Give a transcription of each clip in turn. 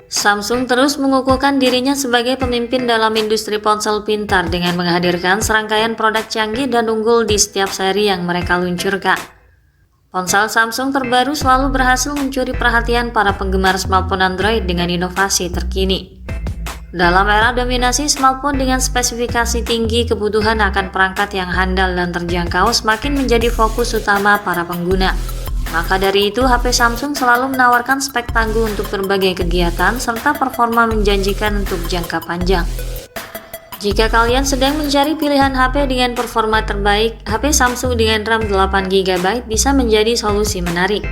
Samsung terus mengukuhkan dirinya sebagai pemimpin dalam industri ponsel pintar dengan menghadirkan serangkaian produk canggih dan unggul di setiap seri yang mereka luncurkan. Ponsel Samsung terbaru selalu berhasil mencuri perhatian para penggemar smartphone Android dengan inovasi terkini. Dalam era dominasi smartphone dengan spesifikasi tinggi, kebutuhan akan perangkat yang handal dan terjangkau semakin menjadi fokus utama para pengguna. Maka dari itu, HP Samsung selalu menawarkan spek tangguh untuk berbagai kegiatan serta performa menjanjikan untuk jangka panjang. Jika kalian sedang mencari pilihan HP dengan performa terbaik, HP Samsung dengan RAM 8GB bisa menjadi solusi menarik.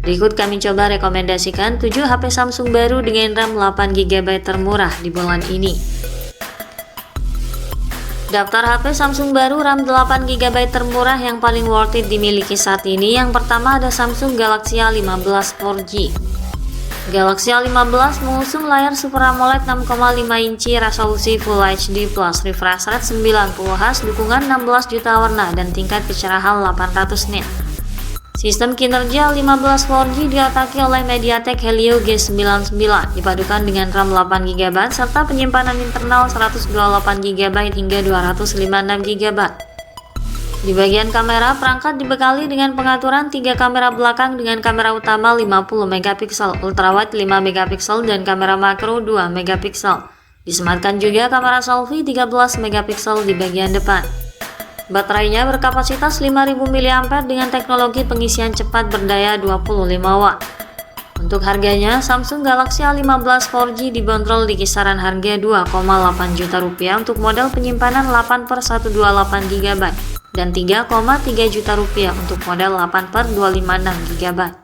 Berikut kami coba rekomendasikan 7 HP Samsung baru dengan RAM 8GB termurah di bulan ini. Daftar HP Samsung baru RAM 8GB termurah yang paling worth it dimiliki saat ini. Yang pertama ada Samsung Galaxy A15 4G. Galaxy A15 mengusung layar Super AMOLED 6,5 inci, resolusi Full HD+, refresh rate 90Hz, dukungan 16 juta warna, dan tingkat kecerahan 800 nits. Sistem kinerja 15 4G diotaki oleh MediaTek Helio G99, dipadukan dengan RAM 8GB serta penyimpanan internal 128GB hingga 256GB. Di bagian kamera, perangkat dibekali dengan pengaturan 3 kamera belakang dengan kamera utama 50MP, ultrawide 5MP, dan kamera makro 2MP. Disematkan juga kamera selfie 13MP di bagian depan. Baterainya berkapasitas 5000 mAh dengan teknologi pengisian cepat berdaya 25W. Untuk harganya, Samsung Galaxy A15 4G dibanderol di kisaran harga 2,8 juta rupiah untuk model penyimpanan 8/128GB dan 3,3 juta rupiah untuk model 8/256GB.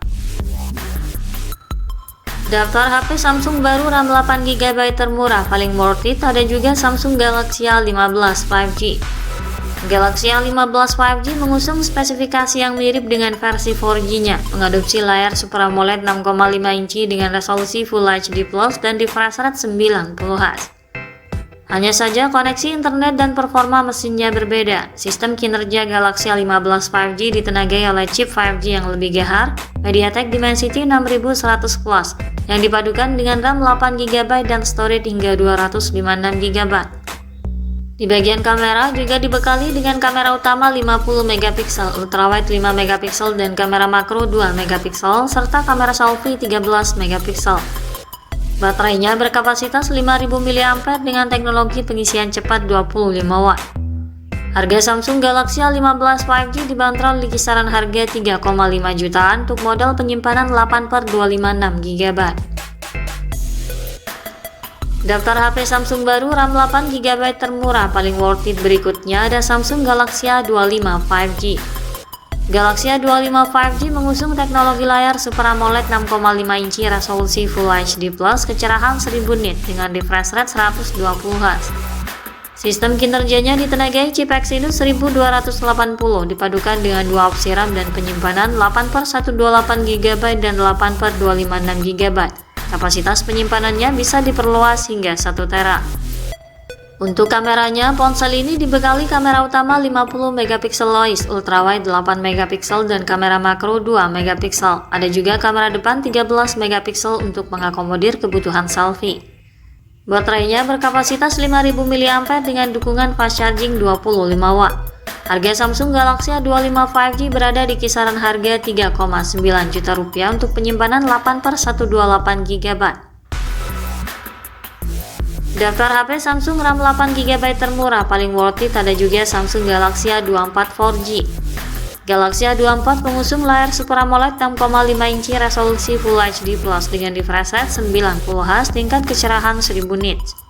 Daftar HP Samsung baru RAM 8GB termurah paling worth it ada juga Samsung Galaxy A15 5G. Galaxy A15 5G mengusung spesifikasi yang mirip dengan versi 4G-nya, mengadopsi layar Super AMOLED 6,5 inci dengan resolusi Full HD+, dan refresh rate 90Hz. Hanya saja koneksi internet dan performa mesinnya berbeda. Sistem kinerja Galaxy A15 5G ditenagai oleh chip 5G yang lebih gahar, MediaTek Dimensity 6100 Plus, yang dipadukan dengan RAM 8GB dan storage hingga 256GB. Di bagian kamera juga dibekali dengan kamera utama 50MP, ultrawide 5MP, dan kamera makro 2MP, serta kamera selfie 13MP. Baterainya berkapasitas 5000 mAh dengan teknologi pengisian cepat 25W. Harga Samsung Galaxy A15 5G dibanderol di kisaran harga 3,5 jutaan untuk model penyimpanan 8/256GB. Daftar HP Samsung baru RAM 8GB termurah paling worth it berikutnya ada Samsung Galaxy A25 5G. Galaxy A25 5G mengusung teknologi layar Super AMOLED 6,5 inci, resolusi Full HD+, kecerahan 1000 nits dengan refresh rate 120Hz. Sistem kinerjanya ditenagai chip Exynos 1280, dipadukan dengan 2 opsi RAM dan penyimpanan 8/128GB dan 8/256GB. Kapasitas penyimpanannya bisa diperluas hingga 1 tera. Untuk kameranya, ponsel ini dibekali kamera utama 50MP lois, ultrawide 8MP, dan kamera makro 2MP. Ada juga kamera depan 13MP untuk mengakomodir kebutuhan selfie. Baterainya berkapasitas 5000 mAh dengan dukungan fast charging 25W. Harga Samsung Galaxy A25 5G berada di kisaran harga 3,9 juta rupiah untuk penyimpanan 8/128GB. Daftar HP Samsung RAM 8GB termurah paling worth it ada juga Samsung Galaxy A24 4G. Galaxy A24 mengusung layar Super AMOLED 6,5 inci, resolusi Full HD+ dengan refresh rate 90Hz, tingkat kecerahan 1000 nits.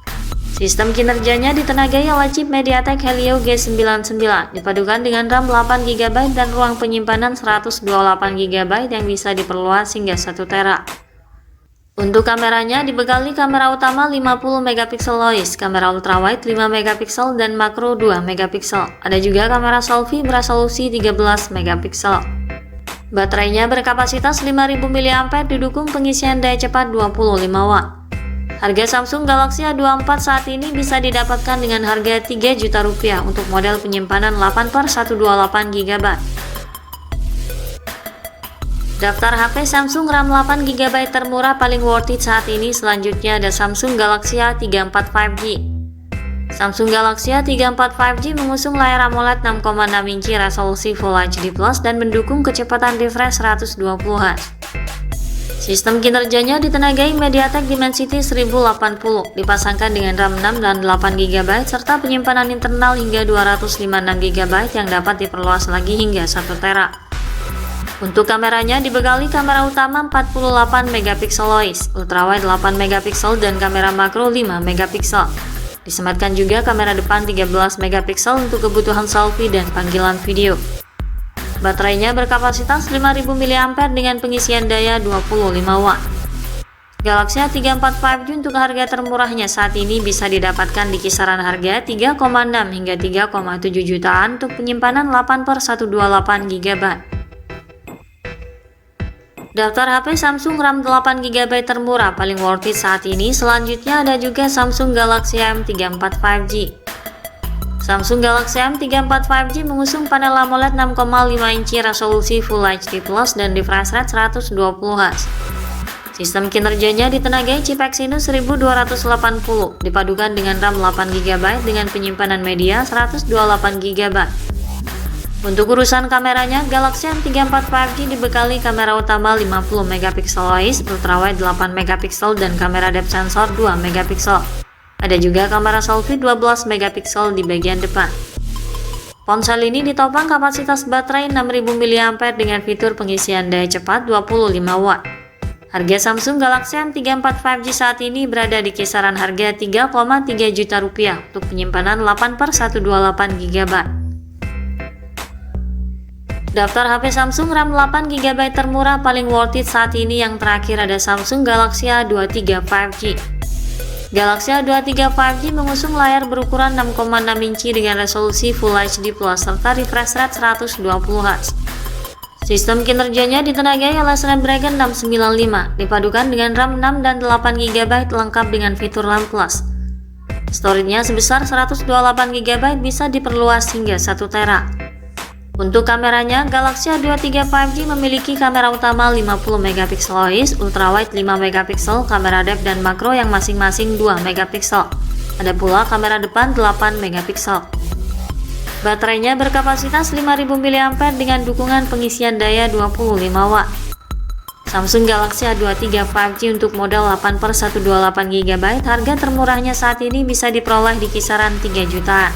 Sistem kinerjanya ditenagai oleh chip MediaTek Helio G99, dipadukan dengan RAM 8GB dan ruang penyimpanan 128GB yang bisa diperluas hingga 1 tera. Untuk kameranya dibekali kamera utama 50MP lois, kamera ultrawide 5MP dan makro 2MP. Ada juga kamera selfie beresolusi 13MP. Baterainya berkapasitas 5000 mAh didukung pengisian daya cepat 25W. Harga Samsung Galaxy A24 saat ini bisa didapatkan dengan harga 3 juta rupiah untuk model penyimpanan 8/128GB. Daftar HP Samsung RAM 8GB termurah paling worth it saat ini. Selanjutnya ada Samsung Galaxy A34 5G. Samsung Galaxy A34 5G mengusung layar AMOLED 6,6 inci resolusi Full HD Plus dan mendukung kecepatan refresh 120Hz. Sistem kinerjanya ditenagai MediaTek Dimensity 1080, dipasangkan dengan RAM 6 dan 8GB serta penyimpanan internal hingga 256GB yang dapat diperluas lagi hingga 1TB. Untuk kameranya dibekali kamera utama 48MP OIS, ultrawide 8MP dan kamera makro 5MP. Disematkan juga kamera depan 13MP untuk kebutuhan selfie dan panggilan video. Baterainya berkapasitas 5000 mAh dengan pengisian daya 25W. Galaxy A34 5G untuk harga termurahnya saat ini bisa didapatkan di kisaran harga 3,6 hingga 3,7 jutaan untuk penyimpanan 8/128GB. Daftar HP Samsung RAM 8GB termurah paling worth it saat ini. Selanjutnya ada juga Samsung Galaxy M34 5G. Samsung Galaxy M34 5G mengusung panel AMOLED 6,5 inci resolusi Full HD Plus dan refresh rate 120Hz. Sistem kinerjanya ditenagai chip Exynos 1280, dipadukan dengan RAM 8GB dengan penyimpanan media 128GB. Untuk urusan kameranya, Galaxy M34 5G dibekali kamera utama 50MP OIS, ultrawide 8MP dan kamera depth sensor 2MP. Ada juga kamera selfie 12MP di bagian depan. Ponsel ini ditopang kapasitas baterai 6000 mAh dengan fitur pengisian daya cepat 25W. Harga Samsung Galaxy M34 5G saat ini berada di kisaran harga 3,3 juta rupiah untuk penyimpanan 8/128GB. Daftar HP Samsung RAM 8GB termurah paling worth it saat ini yang terakhir ada Samsung Galaxy A23 5G. Galaxy A23 5G mengusung layar berukuran 6,6 inci dengan resolusi Full HD Plus serta refresh rate 120Hz. Sistem kinerjanya ditenagai oleh Snapdragon 695, dipadukan dengan RAM 6 dan 8GB lengkap dengan fitur RAM Plus. Storage-nya sebesar 128GB bisa diperluas hingga 1TB. Untuk kameranya, Galaxy A23 5G memiliki kamera utama 50MP OIS, ultrawide 5MP, kamera depth dan makro yang masing-masing 2MP. Ada pula kamera depan 8MP. Baterainya berkapasitas 5000 mAh dengan dukungan pengisian daya 25W. Samsung Galaxy A23 5G untuk model 8/128GB, harga termurahnya saat ini bisa diperoleh di kisaran 3 jutaan.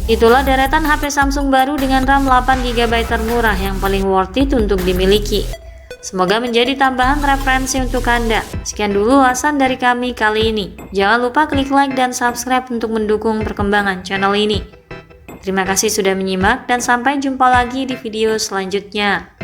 Itulah deretan HP Samsung baru dengan RAM 8GB termurah yang paling worth it untuk dimiliki. Semoga menjadi tambahan referensi untuk Anda. Sekian dulu ulasan dari kami kali ini. Jangan lupa klik like dan subscribe untuk mendukung perkembangan channel ini. Terima kasih sudah menyimak dan sampai jumpa lagi di video selanjutnya.